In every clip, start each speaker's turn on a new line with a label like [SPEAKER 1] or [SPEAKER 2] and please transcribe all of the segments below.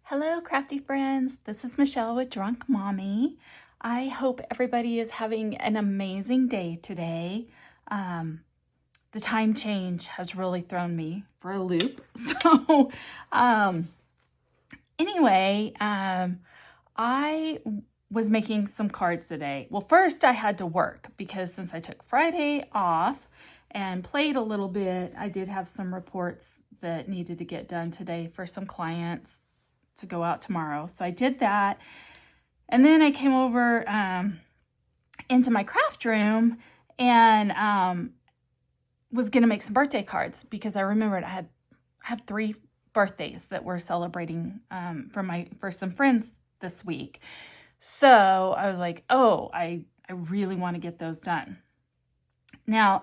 [SPEAKER 1] Hello, crafty friends. This is Michelle with Drunk Mommy. I hope everybody is having an amazing day today. The time change has really thrown me for a loop. So, anyway, I was making some cards today. Well, first I had to work because since I took Friday off and played a little bit, I did have some reports that needed to get done today for some clients to go out tomorrow. So I did that. And then I came over into my craft room and was going to make some birthday cards because I remembered I had 3 birthdays that we're celebrating for some friends this week. So I was like, oh, I really want to get those done. Now,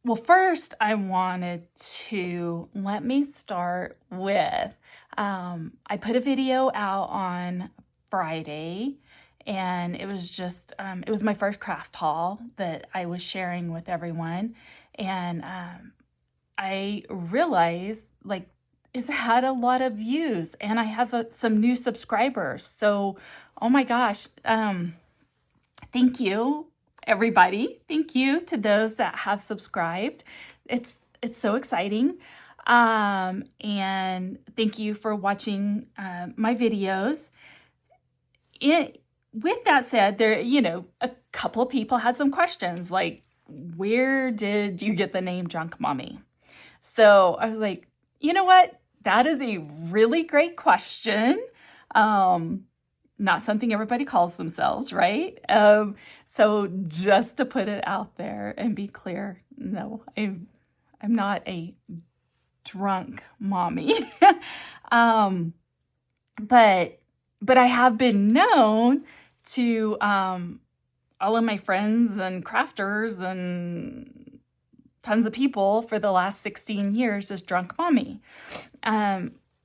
[SPEAKER 1] well, first I wanted to let me start with, I put a video out on Friday and it was just, it was my first craft haul that I was sharing with everyone. And I realized like it's had a lot of views and I have some new subscribers. So, oh my gosh, thank you, everybody. Thank you to those that have subscribed. It's so exciting. And thank you for watching my videos. With that said, there, a couple of people had some questions like, where did you get the name Drunk Mommy? So I was like, you know what? That is a really great question. Not something everybody calls themselves, right? So just to put it out there and be clear, no, I'm not a drunk mommy. But I have been known to all of my friends and crafters and tons of people for the last 16 years as Drunk Mommy.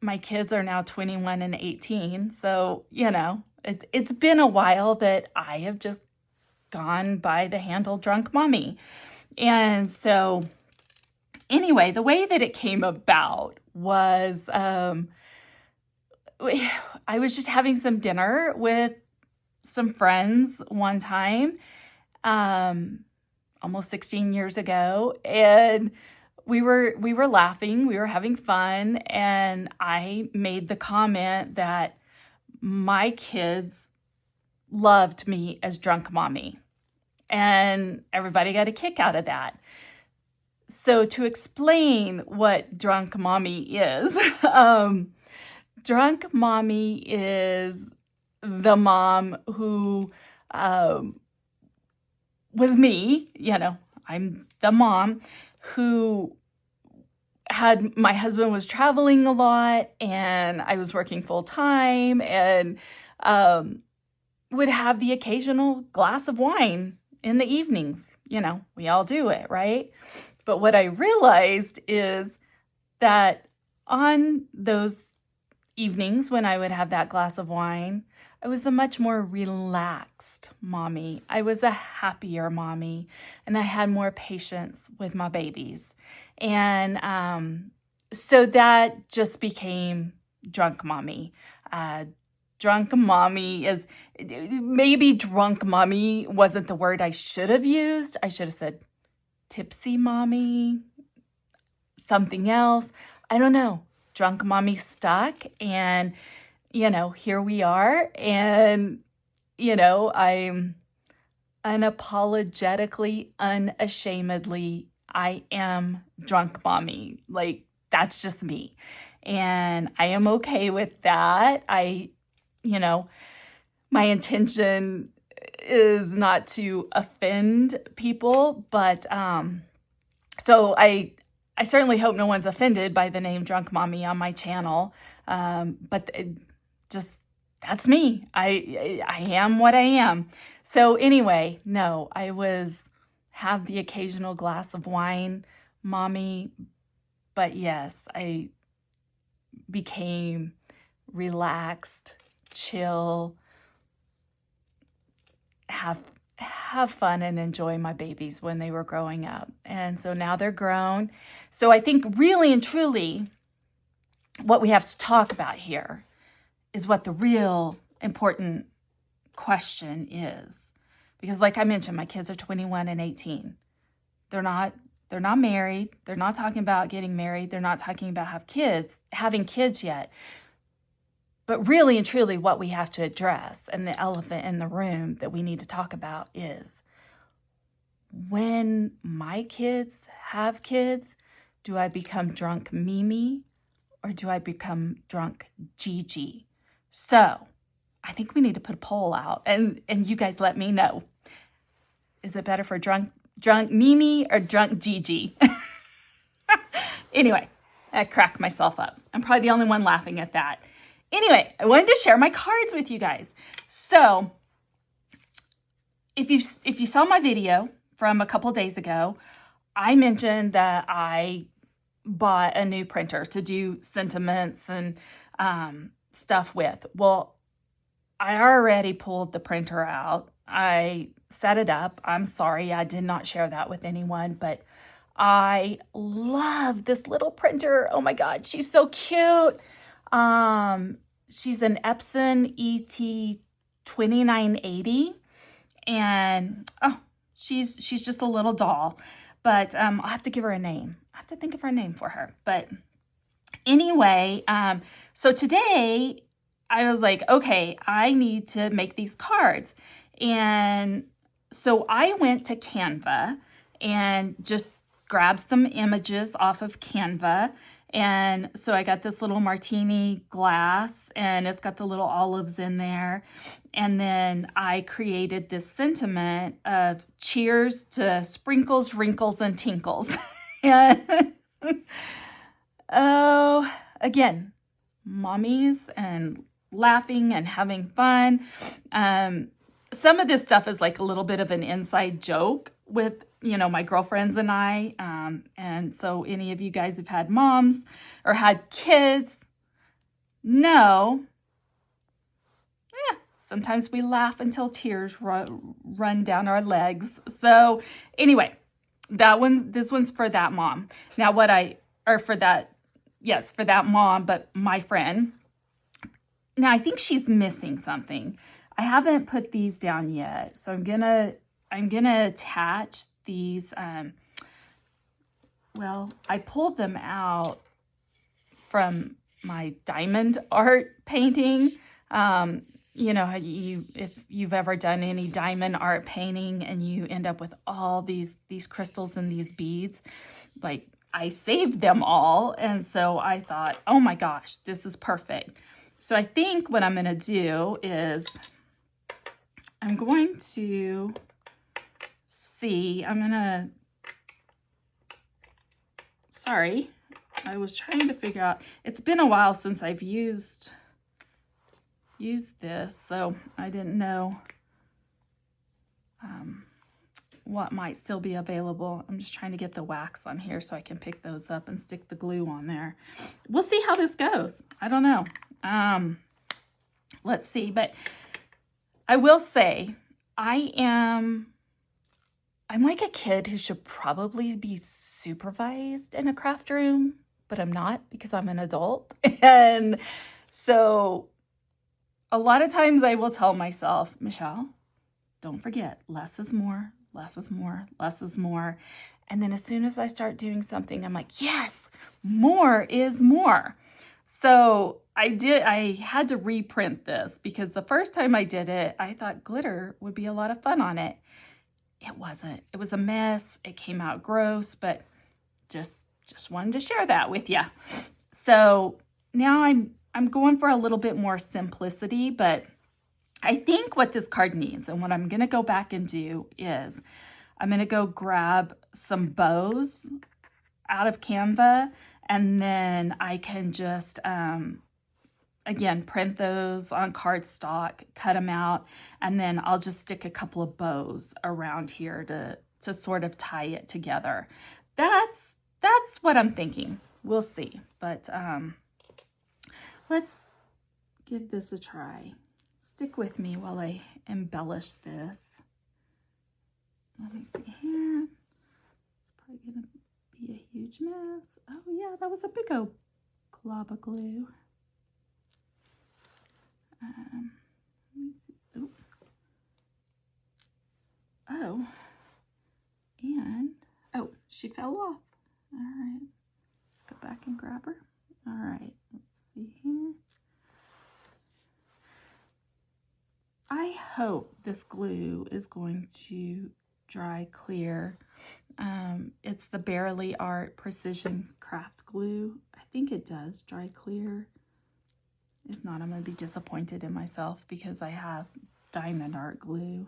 [SPEAKER 1] My kids are now 21 and 18. So, it's been a while that I have just gone by the handle Drunk Mommy. And so anyway, the way that it came about was I was just having some dinner with some friends one time, almost 16 years ago. And we were laughing, we were having fun, and I made the comment that my kids loved me as Drunk Mommy, and everybody got a kick out of that. So to explain what Drunk Mommy is, Drunk Mommy is the mom who was me, I'm the mom who my husband was traveling a lot and I was working full time and would have the occasional glass of wine in the evenings. We all do it, right? But what I realized is that on those evenings when I would have that glass of wine, I was a much more relaxed mommy. I was a happier mommy, and I had more patience with my babies. And so that just became Drunk Mommy. Drunk Mommy is, maybe Drunk Mommy wasn't the word I should have used. I should have said Tipsy Mommy, something else. I don't know. Drunk Mommy stuck, and here we are. And I'm unapologetically, unashamedly, I am Drunk Mommy. Like, that's just me. And I am okay with that. My intention is not to offend people, but so I certainly hope no one's offended by the name Drunk Mommy on my channel. But that's me. I am what I am. So anyway, no, I have the occasional glass of wine, mommy, but yes, I became relaxed, chill, have fun and enjoy my babies when they were growing up. And so now they're grown. So I think really and truly what we have to talk about here is what the real important question is. Because like I mentioned, my kids are 21 and 18. They're not married. They're not talking about getting married. They're not talking about having kids yet. But really and truly what we have to address, and the elephant in the room that we need to talk about, is when my kids have kids, do I become drunk Mimi or do I become drunk Gigi? So I think we need to put a poll out and you guys let me know. Is it better for drunk Mimi or drunk Gigi? Anyway, I cracked myself up. I'm probably the only one laughing at that. Anyway, I wanted to share my cards with you guys. So if you saw my video from a couple days ago, I mentioned that I bought a new printer to do sentiments and stuff with. Well, I already pulled the printer out. I set it up. I'm sorry I did not share that with anyone, but I love this little printer. Oh my God, she's so cute. She's an Epson ET2980, and she's just a little doll, but I'll have to give her a name. I have to think of her name for her. But anyway, so today I was like, okay, I need to make these cards. And so I went to Canva and just grabbed some images off of Canva. And so I got this little martini glass and it's got the little olives in there. And then I created this sentiment of cheers to sprinkles, wrinkles, and tinkles. And oh, again, mommies and laughing and having fun. Some of this stuff is like a little bit of an inside joke with, my girlfriends and I. And so any of you guys who've had moms or had kids know, sometimes we laugh until tears run down our legs. So anyway, this one's for that mom. Now for that mom, but my friend. Now I think she's missing something. I haven't put these down yet, so I'm gonna attach these. I pulled them out from my diamond art painting. If you've ever done any diamond art painting and you end up with all these crystals and these beads, like I saved them all, and so I thought, oh my gosh, this is perfect. So I think what I'm gonna do is I'm going to I was trying to figure out, it's been a while since I've used this, so I didn't know what might still be available. I'm just trying to get the wax on here so I can pick those up and stick the glue on there. We'll see how this goes. I don't know. Let's see, but I will say I'm like a kid who should probably be supervised in a craft room, but I'm not because I'm an adult. And so a lot of times I will tell myself, Michelle, don't forget, less is more, less is more, less is more. And then as soon as I start doing something, I'm like, yes, more is more. So I had to reprint this because the first time I did it, I thought glitter would be a lot of fun on it. It wasn't. It was a mess. It came out gross, but just wanted to share that with you. So now I'm going for a little bit more simplicity, but I think what this card needs and what I'm going to go back and do is I'm going to go grab some bows out of Canva, and then I can just, again, print those on cardstock, cut them out, and then I'll just stick a couple of bows around here to sort of tie it together. That's what I'm thinking. We'll see. But let's give this a try. Stick with me while I embellish this. Let me see here. It's probably going to be a huge mess. Oh, yeah, that was a big old glob of glue. Let me see. Ooh. Oh, and, oh, she fell off. All right, go back and grab her. All right, let's see here. I hope this glue is going to dry clear. It's the Bearly Art Precision Craft Glue. I think it does dry clear. If not, I'm going to be disappointed in myself because I have Diamond Art glue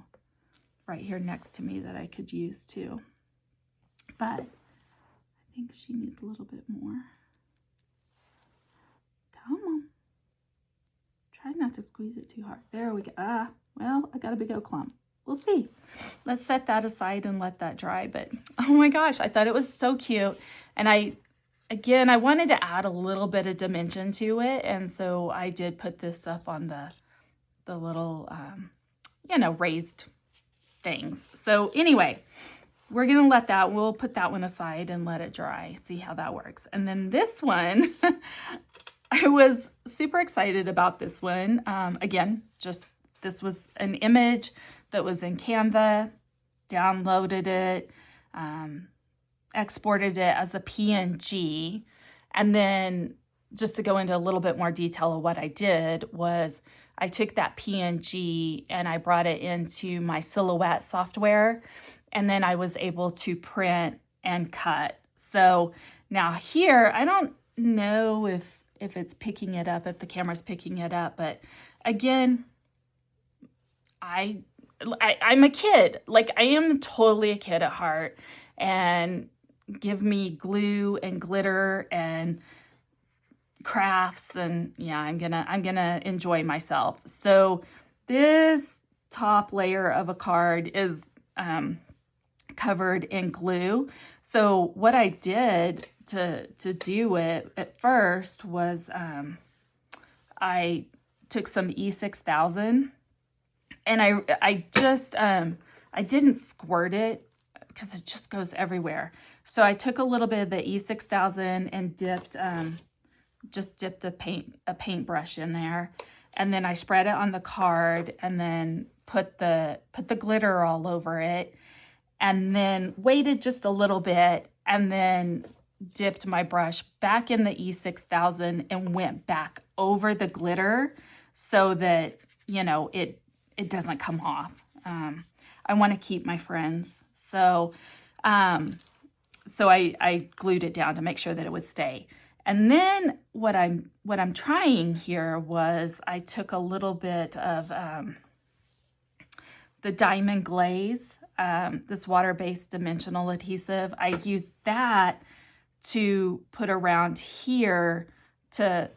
[SPEAKER 1] right here next to me that I could use too. But I think she needs a little bit more. Come on. Try not to squeeze it too hard. There we go. Ah, well, I got a big old clump. We'll see. Let's set that aside and let that dry. But oh my gosh, I thought it was so cute. And I wanted to add a little bit of dimension to it. And so I did put this up on the little, raised things. So anyway, we're going to let that, we'll put that one aside and let it dry, see how that works. And then this one, I was super excited about this one. Again, this was an image that was in Canva, downloaded it, exported it as a PNG. And then just to go into a little bit more detail of what I did was I took that PNG and I brought it into my Silhouette software. And then I was able to print and cut. So now here, I don't know if it's picking it up, if the camera's picking it up, but again, I'm a kid. Like, I am totally a kid at heart, and give me glue and glitter and crafts, and yeah, I'm gonna enjoy myself. So this top layer of a card is covered in glue. So what I did to do it at first was I took some E6000 and I just I didn't squirt it because it just goes everywhere. So I took a little bit of the E6000 and dipped a paintbrush in there, and then I spread it on the card and then put the glitter all over it, and then waited just a little bit and then dipped my brush back in the E6000 and went back over the glitter so that, it doesn't come off. I want to keep my friends. So I glued it down to make sure that it would stay. And then what I'm trying here was I took a little bit of the Diamond Glaze, this water-based dimensional adhesive. I used that to put around here to,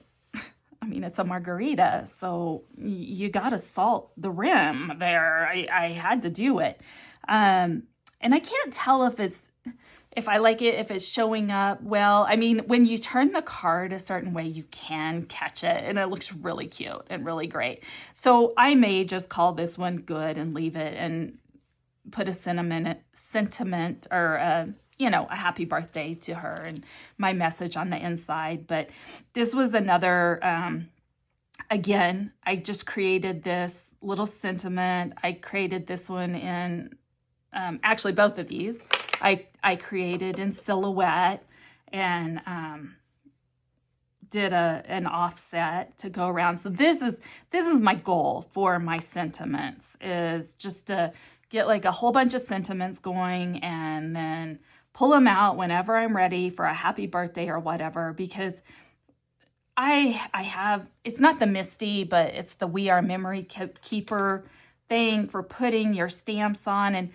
[SPEAKER 1] it's a margarita, so you gotta salt the rim there. I had to do it. And I can't tell if I like it, if it's showing up well. When you turn the card a certain way, you can catch it, and it looks really cute and really great. So I may just call this one good and leave it and put a sentiment or a happy birthday to her and my message on the inside. But this was another, again, I just created this little sentiment. I created this one in, actually both of these, I created in Silhouette and did an offset to go around. So this is my goal for my sentiments, is just to get like a whole bunch of sentiments going and then pull them out whenever I'm ready for a happy birthday or whatever, because I have, it's not the Misty, but it's the We Are Memory Keeper thing for putting your stamps on. And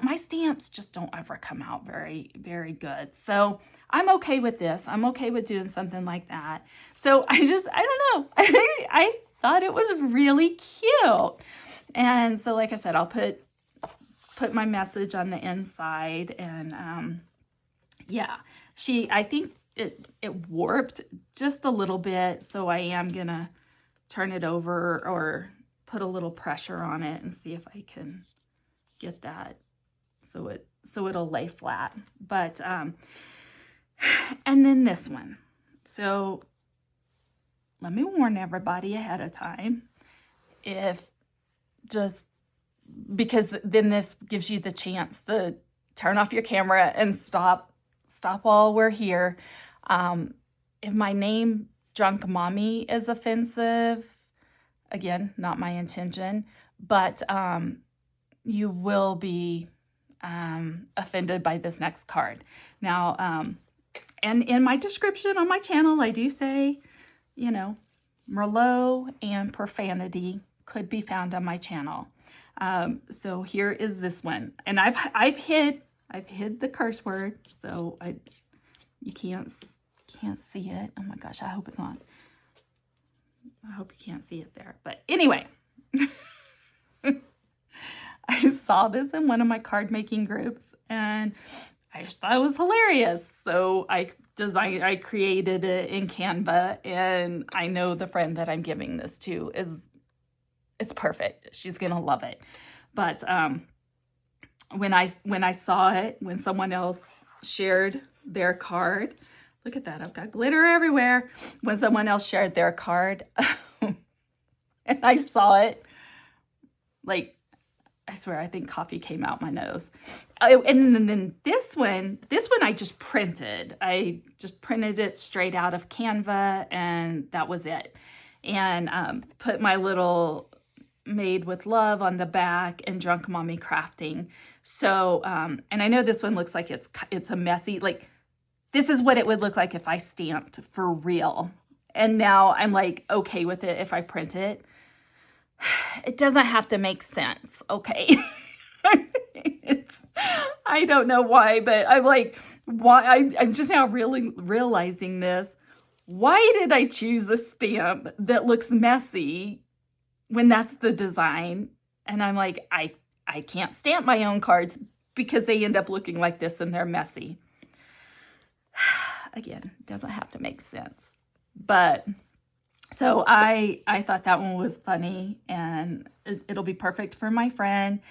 [SPEAKER 1] my stamps just don't ever come out very, very good. So I'm okay with this. I'm okay with doing something like that. So I don't know. I thought it was really cute. And so, like I said, I'll put my message on the inside, and I think it warped just a little bit, so I am gonna turn it over or put a little pressure on it and see if I can get that so it'll lay flat. But and then this one. So let me warn everybody ahead of time. If just because then this gives you the chance to turn off your camera and stop while we're here. If my name, Drunk Mommy, is offensive, again, not my intention, but you will be offended by this next card. Now, and in my description on my channel, I do say, you know, Merlot and profanity could be found on my channel. So here is this one, and I've hid the curse word, so you can't see it. Oh my gosh, I hope it's not. I hope you can't see it there. But anyway, I saw this in one of my card making groups, and I just thought it was hilarious. So I created it in Canva, and I know the friend that I'm giving this to it's perfect. She's gonna love it. But when I saw it, when someone else shared their card, look at that, I've got glitter everywhere. When someone else shared their card, and I saw it, like, I swear, I think coffee came out my nose. And then this one I just printed. I just printed it straight out of Canva, and that was it. And put my little Made with Love on the back and Drunk Mommy Crafting. So, and I know this one looks like it's a messy, like, this is what it would look like if I stamped for real. And now I'm like, okay with it if I print it. It doesn't have to make sense, okay? I don't know why, but I'm like, why? I'm just now really realizing this. Why did I choose a stamp that looks messy when that's the design? And I'm like, I can't stamp my own cards because they end up looking like this and they're messy. Again, it doesn't have to make sense. But so I thought that one was funny, and it'll be perfect for my friend.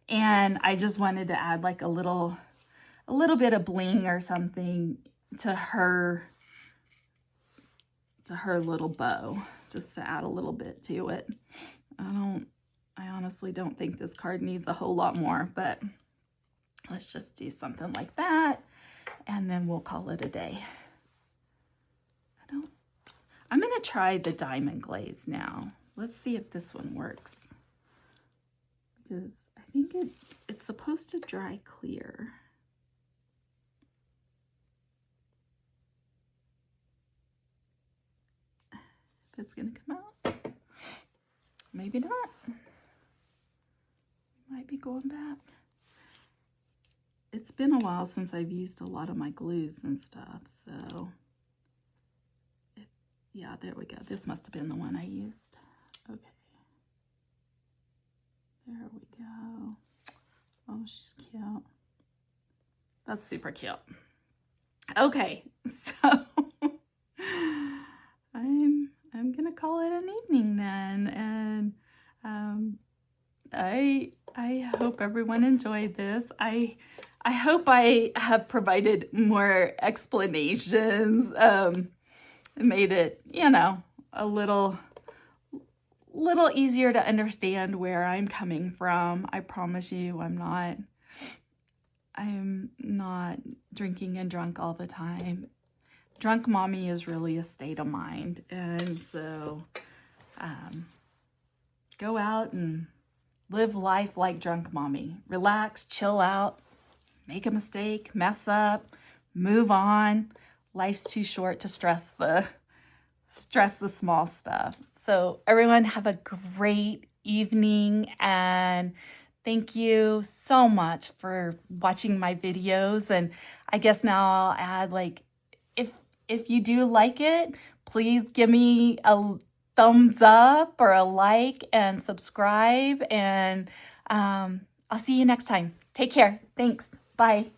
[SPEAKER 1] And I just wanted to add like a little bit of bling or something to her little bow, just to add a little bit to it. I honestly don't think this card needs a whole lot more, but let's just do something like that, and then we'll call it a day. I'm going to try the diamond glaze now. Let's see if this one works, because I think it's supposed to dry clear. If it's going to come out. Maybe not. Might be going back. It's been a while since I've used a lot of my glues and stuff, so yeah, there we go. This must have been the one I used. Okay. There we go. Oh, she's cute. That's super cute. Okay, so I'm gonna call it an evening then, and I hope everyone enjoyed this. I hope I have provided more explanations. Made it, you know, a little easier to understand where I'm coming from. I promise you, I'm not drinking and drunk all the time. Drunk Mommy is really a state of mind. And so go out and live life like Drunk Mommy. Relax, chill out, make a mistake, mess up, move on. Life's too short to stress the small stuff. So everyone have a great evening, and thank you so much for watching my videos. And I guess now I'll add, like, if you do like it, please give me a thumbs up or a like and subscribe, and I'll see you next time. Take care. Thanks. Bye.